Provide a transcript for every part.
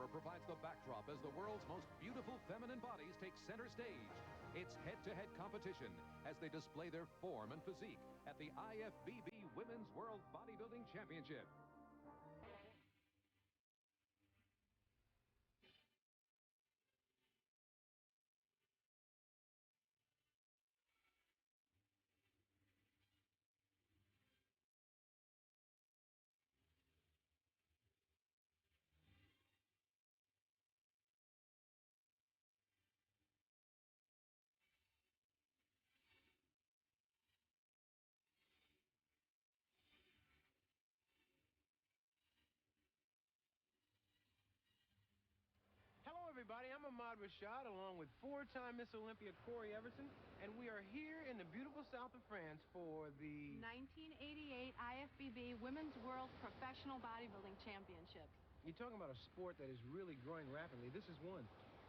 power provides the backdrop as the world's most beautiful feminine bodies take center stage. It's head-to-head competition as they display their form and physique at the IFBB Women's World Bodybuilding Championship. Hello, everybody. I'm Ahmad Rashad, along with four-time Miss Olympia Corey Everson, and we are here in the beautiful south of France for the 1988 IFBB Women's World Professional Bodybuilding Championships. You're talking about a sport that is really growing rapidly. This is one.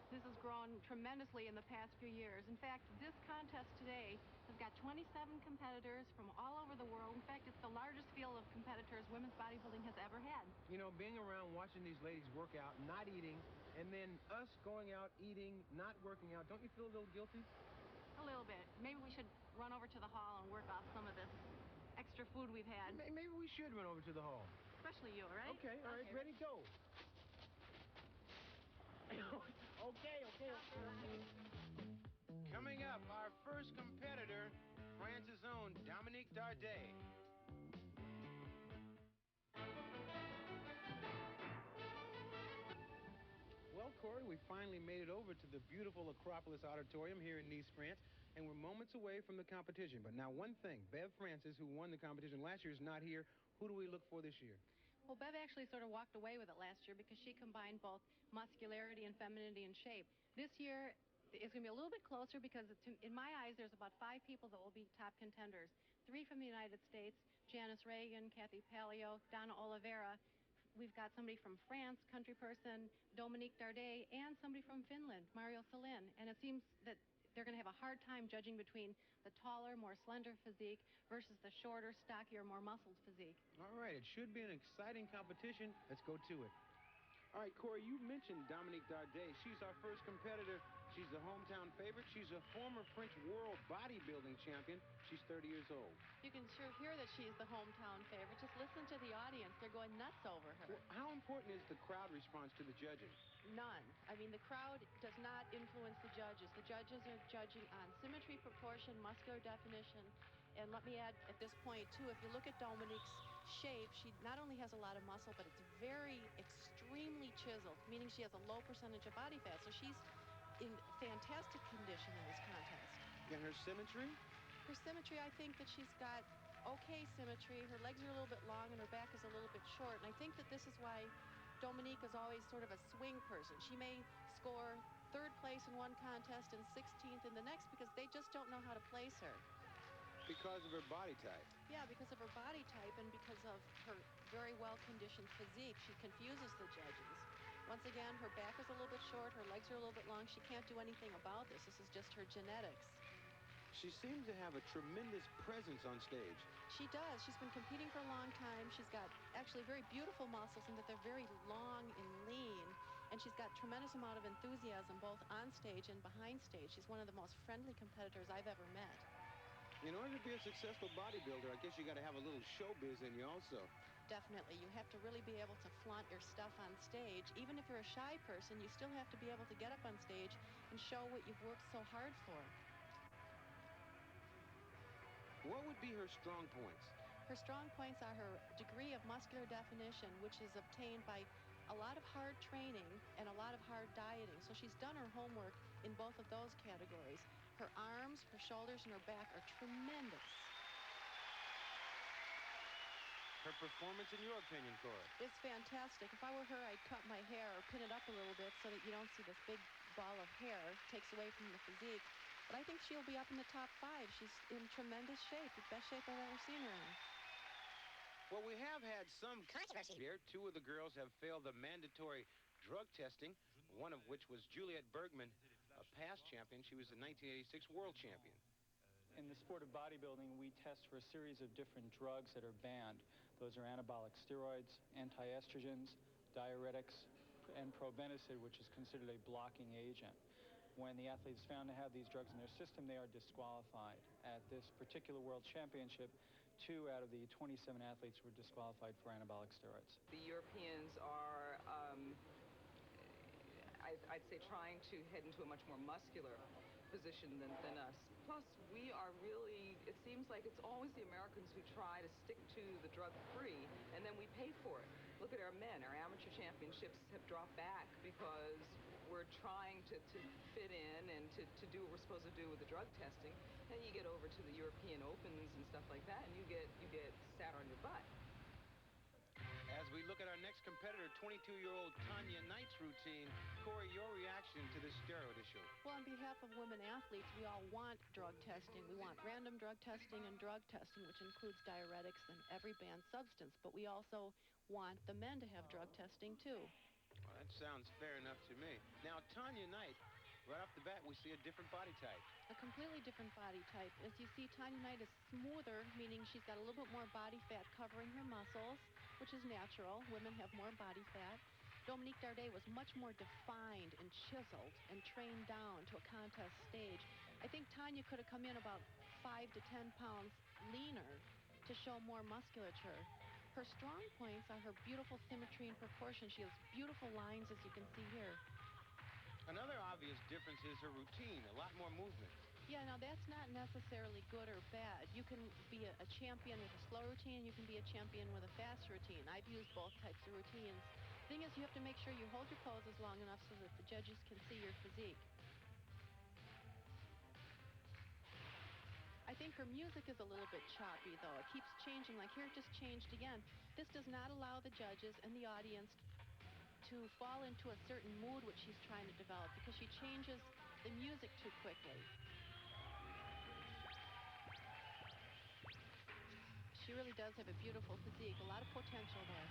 This has grown tremendously in the past few years. In fact, this contest today has got 27 competitors from all over the world. In fact, it's the largest field of competitors women's bodybuilding has ever had. You know, being around, watching these ladies work out, not eating, and then us going out, eating, not working out, don't you feel a little guilty? A little bit. Maybe we should run over to the hall and work off some of this extra food we've had. Maybe we should run over to the hall. Especially you, all right? Okay, all right, ready, go. Okay. Coming up, our first competitor, France's own Dominique Darde. Well, Corey, we finally made it over to the beautiful Acropolis Auditorium here in Nice, France, and we're moments away from the competition. But now one thing, Bev Francis, who won the competition last year, is not here. Who do we look for this year? Well, Bev actually sort of walked away with it last year because she combined both muscularity and femininity and shape. This year, it's going to be a little bit closer because, in my eyes, there's about 5 people that will be top contenders. 3 from the United States, Janice Ragain, Kathy Paleo, Dona Oliveira. We've got somebody from France, country person, Dominique Darde, and somebody from Finland, Mario Salin. And it seems that they're going to have a hard time judging between the taller, more slender physique versus the shorter, stockier, more muscled physique. All right, it should be an exciting competition. Let's go to it. All right, Corey, you mentioned Dominique Darde. She's our first competitor. She's the hometown favorite. She's a former French world bodybuilding champion. She's 30 years old. You can sure hear that she's the hometown favorite. Just listen to the audience. They're going nuts over her. Well, how important is the crowd response to the judging? None. I mean, the crowd does not influence the judges. The judges are judging on symmetry, proportion, muscular definition. And let me add at this point, too, if you look at Dominique's shape, she not only has a lot of muscle, but it's very extremely chiseled, meaning she has a low percentage of body fat. So she's in fantastic condition in this contest. And her symmetry? Her symmetry, I think that she's got okay symmetry. Her legs are a little bit long and her back is a little bit short. And I think that this is why Dominique is always sort of a swing person. She may score 3rd place in one contest and 16th in the next because they just don't know how to place her. Because of her body type? Yeah, because of her body type and because of her very well-conditioned physique. She confuses the judges. Once again, her back is a little bit short, her legs are a little bit long. She can't do anything about this. This is just her genetics. She seems to have a tremendous presence on stage. She does. She's been competing for a long time. She's got actually very beautiful muscles in that they're very long and lean. And she's got tremendous amount of enthusiasm both on stage and behind stage. She's one of the most friendly competitors I've ever met. In order to be a successful bodybuilder, I guess you got to have a little showbiz in you also. Definitely. You have to really be able to flaunt your stuff on stage. Even if you're a shy person, you still have to be able to get up on stage and show what you've worked so hard for. What would be her strong points? Her strong points are her degree of muscular definition, which is obtained by a lot of hard training and a lot of hard dieting. So she's done her homework in both of those categories. Her arms, her shoulders, and her back are tremendous. Her performance, in your opinion, Corey? It's fantastic. If I were her, I'd cut my hair or pin it up a little bit so that you don't see this big ball of hair. It takes away from the physique. But I think she'll be up in the top 5. She's in tremendous shape, the best shape I've ever seen her in. Well, we have had some controversy here. 2 of the girls have failed the mandatory drug testing, one of which was Juliette Bergman, a past champion. She was the 1986 world champion. In the sport of bodybuilding, we test for a series of different drugs that are banned. Those are anabolic steroids, anti-estrogens, diuretics, and probenecid, which is considered a blocking agent. When the athlete is found to have these drugs in their system, they are disqualified. At this particular World Championship, 2 out of the 27 athletes were disqualified for anabolic steroids. The Europeans are, I'd say, trying to head into a much more muscular position than us. Plus, we are really, it seems like it's always the Americans who try to stick to the drug-free, and then we pay for it. Look at our men. Our amateur championships have dropped back because we're trying to fit in and to do what we're supposed to do with the drug testing. Then you get over to the European Opens and stuff like that, and you get sat on your butt. As we look at our next competitor, 22-year-old Tanya Knight's routine, Corey, your reaction to this steroid issue? Well, on behalf of women athletes, we all want drug testing. We want random drug testing and drug testing, which includes diuretics and every banned substance. But we also want the men to have drug testing, too. Well, that sounds fair enough to me. Now, Tanya Knight, right off the bat, we see a different body type. A completely different body type. As you see, Tanya Knight is smoother, meaning she's got a little bit more body fat covering her muscles, which is natural. Women have more body fat. Dominique Darde was much more defined and chiseled and trained down to a contest stage. I think Tanya could have come in about 5 to 10 pounds leaner to show more musculature. Her strong points are her beautiful symmetry and proportion. She has beautiful lines, as you can see here. Another obvious difference is her routine, a lot more movement. Yeah, now that's not necessarily good or bad. You can be a champion with a slow routine, you can be a champion with a fast routine. I've used both types of routines. Thing is, you have to make sure you hold your poses long enough so that the judges can see your physique. I think her music is a little bit choppy, though. It keeps changing, like here it just changed again. This does not allow the judges and the audience to fall into a certain mood which she's trying to develop, because she changes the music too quickly. She really does have a beautiful physique, a lot of potential there.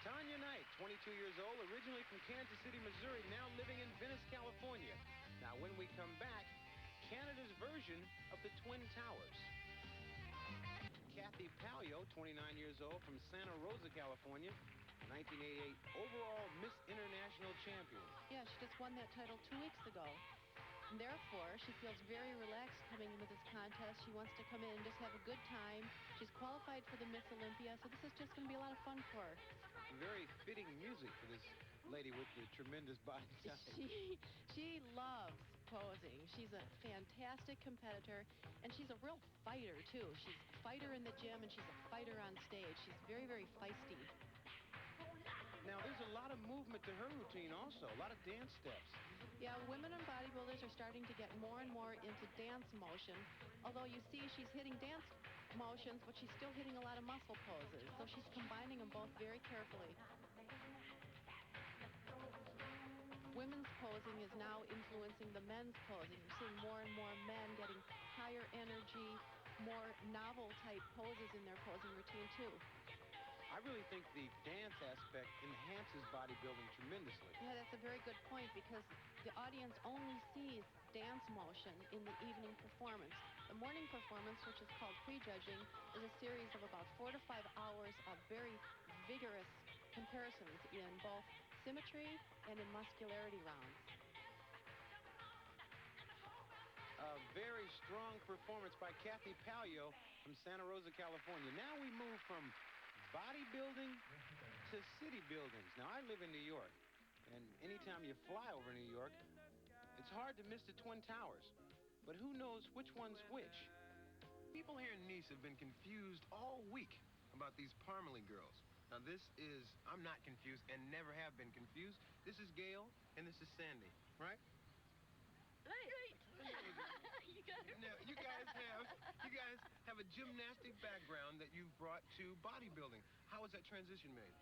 Tanya Knight, 22 years old, originally from Kansas City, Missouri, now living in Venice, California. Now, when we come back, Canada's version of the Twin Towers. Kathy Palio, 29 years old, from Santa Rosa, California, 1988 overall Miss International champion. Yeah, she just won that title 2 weeks ago. And therefore, she feels very relaxed coming into this contest. She wants to come in and just have a good time. She's qualified for the Miss Olympia, so this is just going to be a lot of fun for her. Very fitting music for this lady with the tremendous body type. She loves posing. She's a fantastic competitor, and she's a real fighter, too. She's a fighter in the gym, and she's a fighter on stage. She's very, very feisty. Now, there's a lot of movement to her routine also, a lot of dance steps. Yeah, women and bodybuilders are starting to get more and more into dance motion, although you see she's hitting dance motions, but she's still hitting a lot of muscle poses, so she's combining them both very carefully. Women's posing is now influencing the men's posing. You're seeing more and more men getting higher energy, more novel type poses in their posing routine too. I really think the dance aspect enhances bodybuilding tremendously. Yeah, that's a very good point, because the audience only sees dance motion in the evening performance. The morning performance, which is called prejudging, is a series of about 4 to 5 hours of very vigorous comparisons in both symmetry and in muscularity rounds. A very strong performance by Kathy Palio from Santa Rosa, California. Now we move from bodybuilding to city buildings. Now, I live in New York, and anytime you fly over New York, it's hard to miss the Twin Towers. But who knows which one's which? People here in Nice have been confused all week about these Parmalee girls. Now, I'm not confused and never have been confused. This is Gail, and this is Sandy, right? Right. Now, you guys have a gymnastic background that you've brought to bodybuilding. How was that transition made?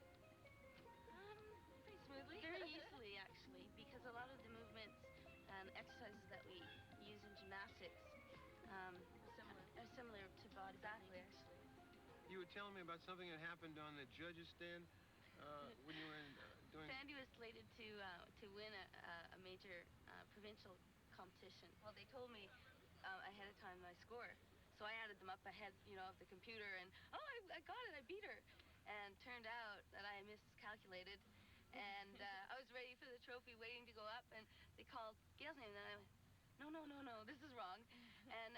Pretty smoothly. Very easily, actually, because a lot of the movements and exercises that we use in gymnastics are similar to bodybuilding. Exactly, actually. You were telling me about something that happened on the judges' stand when you were doing... Sandy was slated to win a major provincial competition. Well, they told me ahead of time my score, so I added them up ahead, of the computer, and I got it, I beat her. And turned out that I miscalculated, trophy waiting to go up, and they called Gail's name, and I went, no, this is wrong. And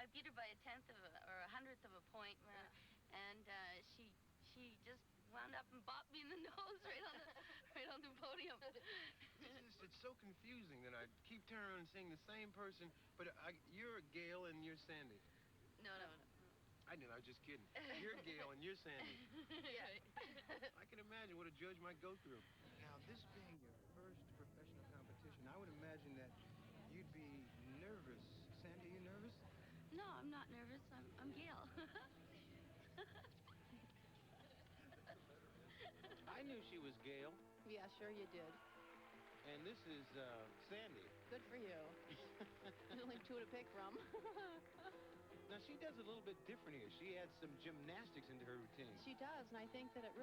I beat her by a tenth of or a hundredth of a point, and she just wound up and bopped me in the nose right on the podium. It's so confusing that I keep turning around and seeing the same person, but you're Gail and you're Sandy. No. I knew, I was just kidding. You're Gail and you're Sandy. Yeah. I can imagine what a judge might go through. Now, this being your first professional competition, I would imagine that you'd be nervous. Sandy, are you nervous? No, I'm not nervous. I'm Gail. I knew she was Gail. Yeah, sure you did. And this is Sandy. Good for you. There's only two to pick from. Now, she does a little bit different here. She adds some gymnastics into her routine. She does, and I think that it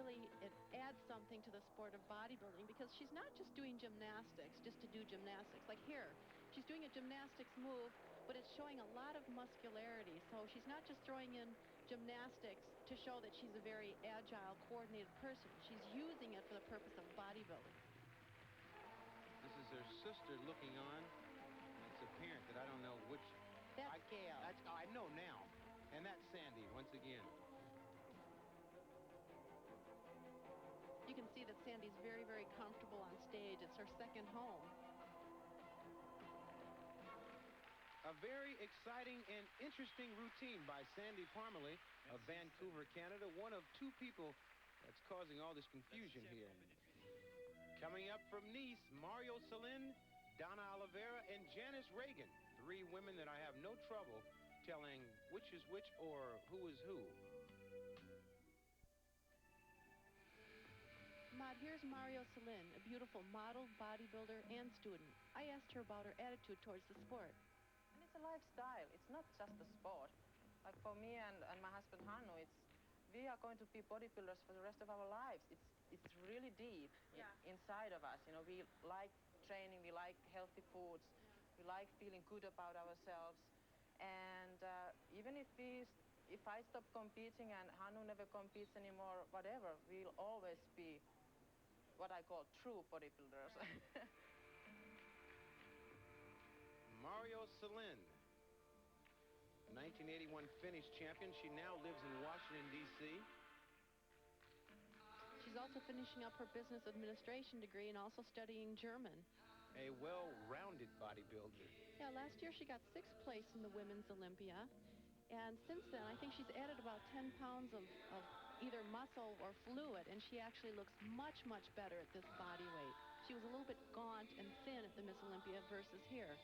adds something to the sport of bodybuilding, because she's not just doing gymnastics just to do gymnastics. Like here, she's doing a gymnastics move, but it's showing a lot of muscularity. So she's not just throwing in gymnastics to show that she's a very agile, coordinated person. She's using it for the purpose of bodybuilding. This is her sister looking on. It's apparent that I don't know which... That's Gail. I know now. And that's Sandy, once again. You can see that Sandy's very, very comfortable on stage. It's her second home. A very exciting and interesting routine by Sandy Parmalee of Vancouver, Canada. One of two people that's causing all this confusion here. Coming up from Nice, Mario Salin, Dona Oliveira, and Janice Ragain. Three women that I have no trouble telling which is which or who is who. Maude, here's Mario Salin, a beautiful model, bodybuilder, and student. I asked her about her attitude towards the sport. And it's a lifestyle. It's not just a sport. Like for me and my husband Hannu, we are going to be bodybuilders for the rest of our lives. It's really deep inside of us. You know, we like training, we like healthy foods, we like feeling good about ourselves. And even if I stop competing and Hannu never competes anymore, whatever, we'll always be what I call true bodybuilders. Mario Salin, 1981 Finnish champion. She now lives in Washington, D.C. She's also finishing up her business administration degree and also studying German. A well-rounded bodybuilder. Yeah, last year she got 6th place in the Women's Olympia. And since then, I think she's added about 10 pounds of either muscle or fluid, and she actually looks much, much better at this body weight. She was a little bit gaunt and thin at the Miss Olympia versus here.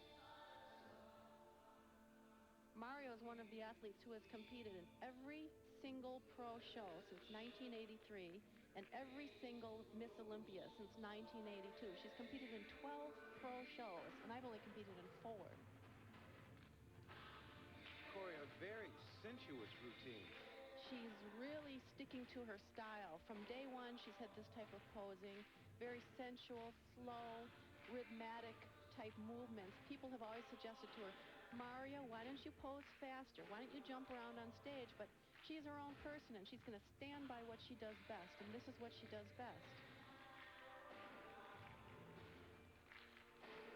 Mario is one of the athletes who has competed in every single pro show since 1983 and every single Miss Olympia since 1982. She's competed in 12 pro shows, and I've only competed in 4. Corey, a very sensuous routine. She's really sticking to her style. From day one, she's had this type of posing, very sensual, slow, rhythmic type movements. People have always suggested to her, Mario, why don't you pose faster? Why don't you jump around on stage? But she's her own person, and she's going to stand by what she does best, and this is what she does best.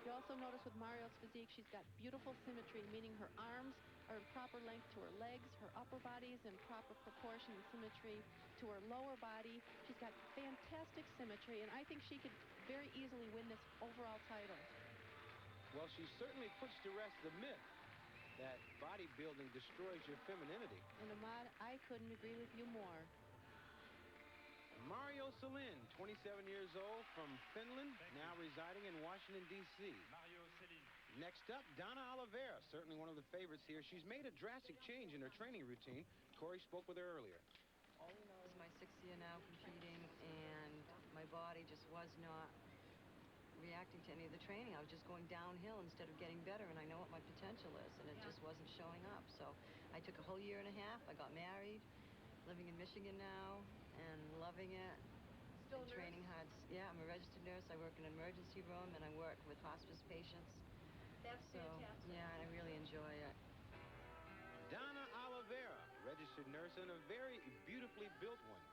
You also notice with Mario's physique, she's got beautiful symmetry, meaning her arms are in proper length to her legs, her upper body is in proper proportion and symmetry to her lower body. She's got fantastic symmetry, and I think she could very easily win this overall title. Well, she certainly puts to rest the myth that bodybuilding destroys your femininity. And Ahmad, I couldn't agree with you more. Mario Salin, 27 years old, from Finland, now residing in Washington, D.C. Mario Salin. Next up, Dona Oliveira, certainly one of the favorites here. She's made a drastic change in her training routine. Corey spoke with her earlier. This is my 6th year now competing, and my body just was not reacting to any of the training. I was just going downhill instead of getting better, and I know what my potential is, and it just wasn't showing up. So I took a whole year and a half. I got married, living in Michigan now, and loving it. Still and training hard. Yeah, I'm a registered nurse. I work in an emergency room, and I work with hospice patients. That's fantastic. Yeah, I really enjoy it. Dona Oliveira, registered nurse, and a very beautifully built one.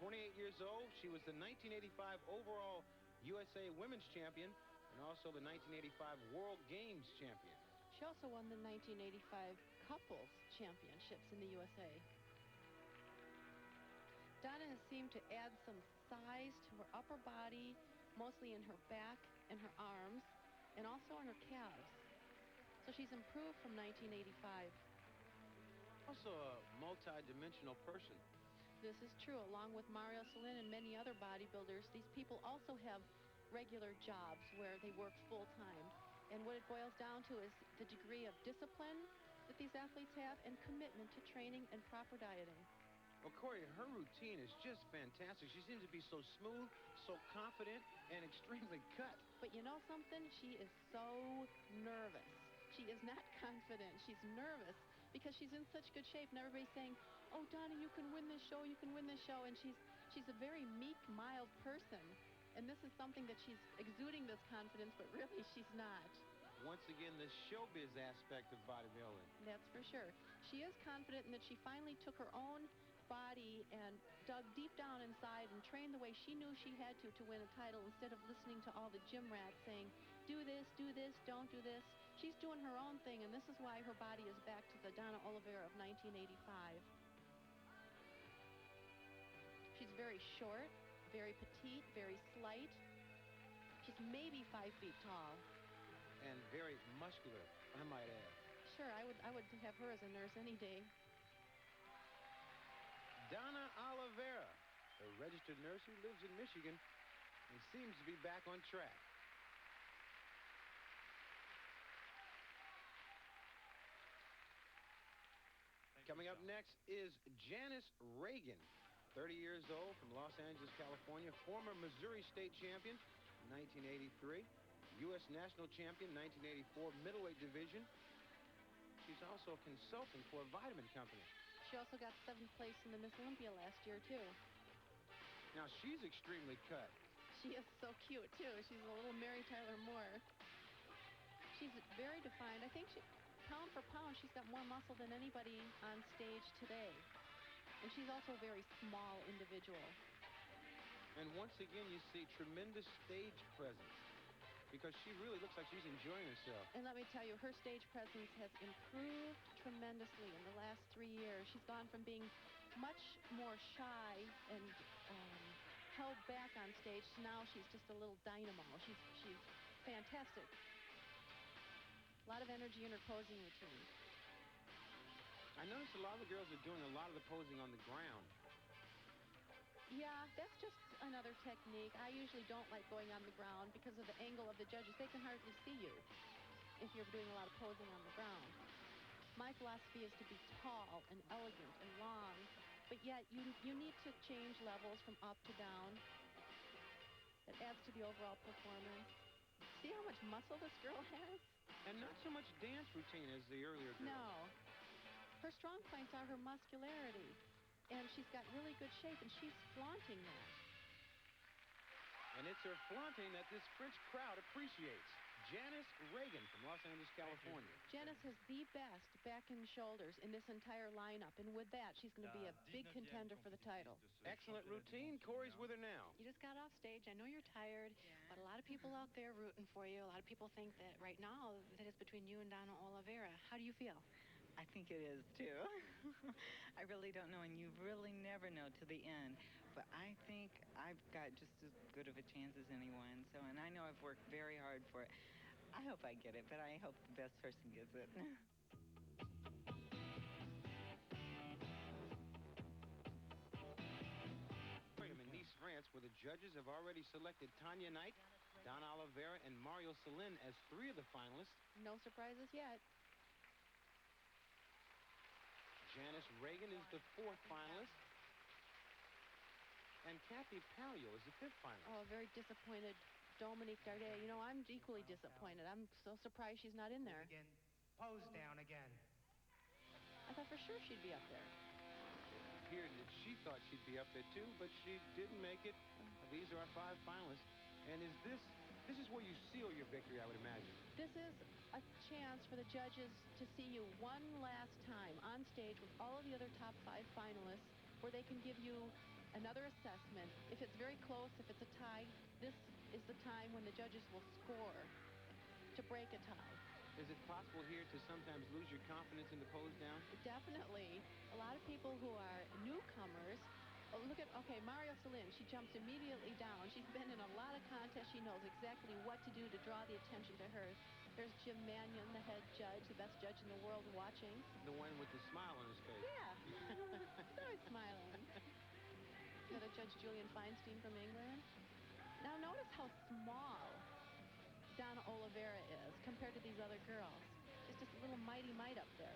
28 years old, she was the 1985 overall USA Women's Champion, and also the 1985 World Games Champion. She also won the 1985 Couples Championships in the USA. Donna has seemed to add some size to her upper body, mostly in her back and her arms, and also in her calves. So she's improved from 1985. Also a multi-dimensional person. This is true. Along with Mario Salin and many other bodybuilders, these people also have regular jobs where they work full-time. And what it boils down to is the degree of discipline that these athletes have and commitment to training and proper dieting. Well, Corey, her routine is just fantastic. She seems to be so smooth, so confident, and extremely cut. But you know something? She is so nervous. She is not confident. She's nervous because she's in such good shape, and everybody's saying, "Oh, Donna, you can win this show. You can win this show." And she's a very meek, mild person. And this is something that she's exuding this confidence, but really she's not. Once again, the showbiz aspect of bodybuilding. That's for sure. She is confident in that she finally took her own body and dug deep down inside and trained the way she knew she had to win a title instead of listening to all the gym rats saying, do this, don't do this. She's doing her own thing, and this is why her body is back to the Dona Oliveira of 1985. She's very short, very petite, very slight. She's maybe 5 feet tall. And very muscular, I might add. Sure, I would have her as a nurse any day. Dona Oliveira, a registered nurse who lives in Michigan and seems to be back on track. Coming up next is Janice Ragain, 30 years old, from Los Angeles, California, former Missouri State champion, 1983, U.S. National Champion, 1984, middleweight division. She's also a consultant for a vitamin company. She also got 7th place in the Miss Olympia last year, too. Now, she's extremely cut. She is so cute, too. She's a little Mary Tyler Moore. She's very defined. I think pound for pound, she's got more muscle than anybody on stage today. And she's also a very small individual. And once again, you see tremendous stage presence, because she really looks like she's enjoying herself. And let me tell you, her stage presence has improved tremendously in the last 3 years. She's gone from being much more shy and held back on stage. Now she's just a little dynamo. She's fantastic. A lot of energy in her posing routine. I noticed a lot of the girls are doing a lot of the posing on the ground. Yeah, that's just another technique. I usually don't like going on the ground because of the angle of the judges. They can hardly see you if you're doing a lot of posing on the ground. My philosophy is to be tall and elegant and long, but yet you need to change levels from up to down. It adds to the overall performance. See how much muscle this girl has? And not so much dance routine as the earlier girls. No. Her strong points are her muscularity. And she's got really good shape, and she's flaunting that. And it's her flaunting that this French crowd appreciates. Janice Ragain from Los Angeles, California. Janice has the best back and shoulders in this entire lineup, and with that, she's going to be a big contender for the title. Excellent routine. Corey's with her now. You just got off stage. I know you're tired, but a lot of people out there rooting for you. A lot of people think that right now that it's between you and Dona Oliveira. How do you feel? I think it is, too. I really don't know, and you really never know to the end. But I think I've got just as good of a chance as anyone. So, and I know I've worked very hard for it. I hope I get it, but I hope the best person gets it. In Nice, France, where the judges have already selected Tanya Knight, Dona Oliveira, and Mario Salin as 3 of the finalists. No surprises yet. Janice Ragain is the 4th finalist. And Kathy Palio is the 5th finalist. Oh, very disappointed Dominique Darde. You know, I'm equally disappointed. I'm so surprised she's not in there. Again, pose down again. I thought for sure she'd be up there. It appeared that she thought she'd be up there too, but she didn't make it. These are our 5 finalists. And this is where you seal your victory, I would imagine. This is a chance for the judges to see you one last time on stage with all of the other top 5 finalists, where they can give you another assessment. If it's very close. If it's a tie, this is the time when the judges will score to break a tie. Is it possible here to sometimes lose your confidence in the pose down? Definitely. A lot of people who are newcomers, look at, okay, Mario Salin, she jumps immediately down. She's been in a lot of contests. She knows exactly what to do to draw the attention to her. There's Jim Mannion, the head judge, the best judge in the world watching. The one with the smile on his face. Yeah. He's always smiling. You know, Judge Julian Feinstein from England. Now notice how small Dona Oliveira is compared to these other girls. It's just a little mighty mite up there.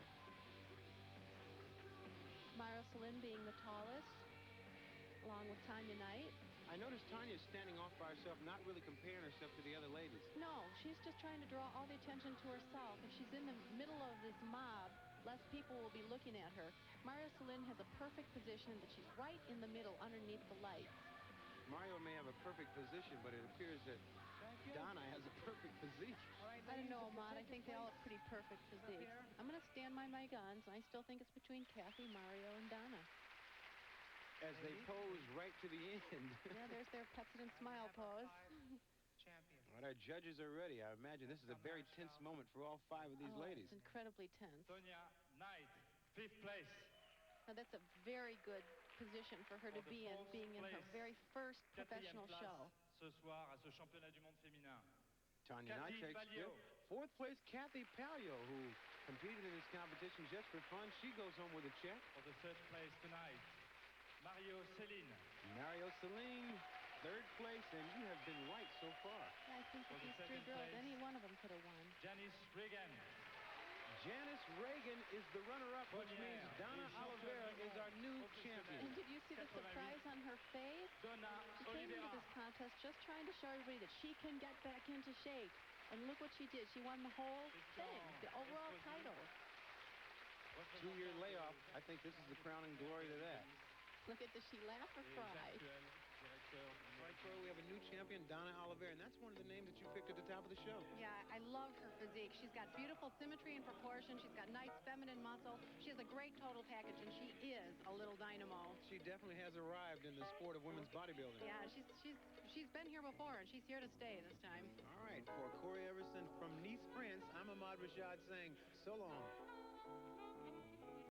Mario Salin being the tallest, along with Tanya Knight. I noticed Tanya's standing off by herself, not really comparing herself to the other ladies. No, she's just trying to draw all the attention to herself. If she's in the middle of this mob, less people will be looking at her. Mario Salin has a perfect position that she's right in the middle underneath the lights. Mario may have a perfect position, but it appears that Donna has a perfect physique. I don't know, Ahmad. I think they all have pretty perfect physiques. I'm going to stand by my guns, and I still think it's between Kathy, Mario, and Donna. As they pose right to the end. Yeah, there's their Pepsodent smile pose. Well, our judges are ready. I imagine this is a very tense moment for all 5 of these ladies. It's incredibly tense. Tanya Knight, 5th place. Now, that's a very good position for her to be in, being in her very first professional show. Ce soir à ce championnat du monde féminin. Tanya Knight takes 5th. 4th place, Kathy Palio, who competed in this competition just for fun. She goes home with a check. For the 3rd place tonight, Mario Salin. Mario Salin, 3rd place, and you have been right so far. I think with these 3 girls, any one of them could have won. Janice Ragain. Janice Ragain is the runner-up, which means Dona Oliveira is our new champion. And did you see the surprise on her face? Dona She came into this contest just trying to show everybody that she can get back into shape. And look what she did. She won the whole thing, the overall title. 2-year layoff. I think this is the crowning glory to that. Look at, does she laugh or cry? Right, Corey, we have a new champion, Dona Oliveira, and that's one of the names that you picked at the top of the show. Yeah, I love her physique. She's got beautiful symmetry and proportion. She's got nice feminine muscle. She has a great total package, and she is a little dynamo. She definitely has arrived in the sport of women's bodybuilding. Yeah, she's been here before, and she's here to stay this time. All right, for Corey Everson from Nice, France, I'm Ahmad Rashad saying so long.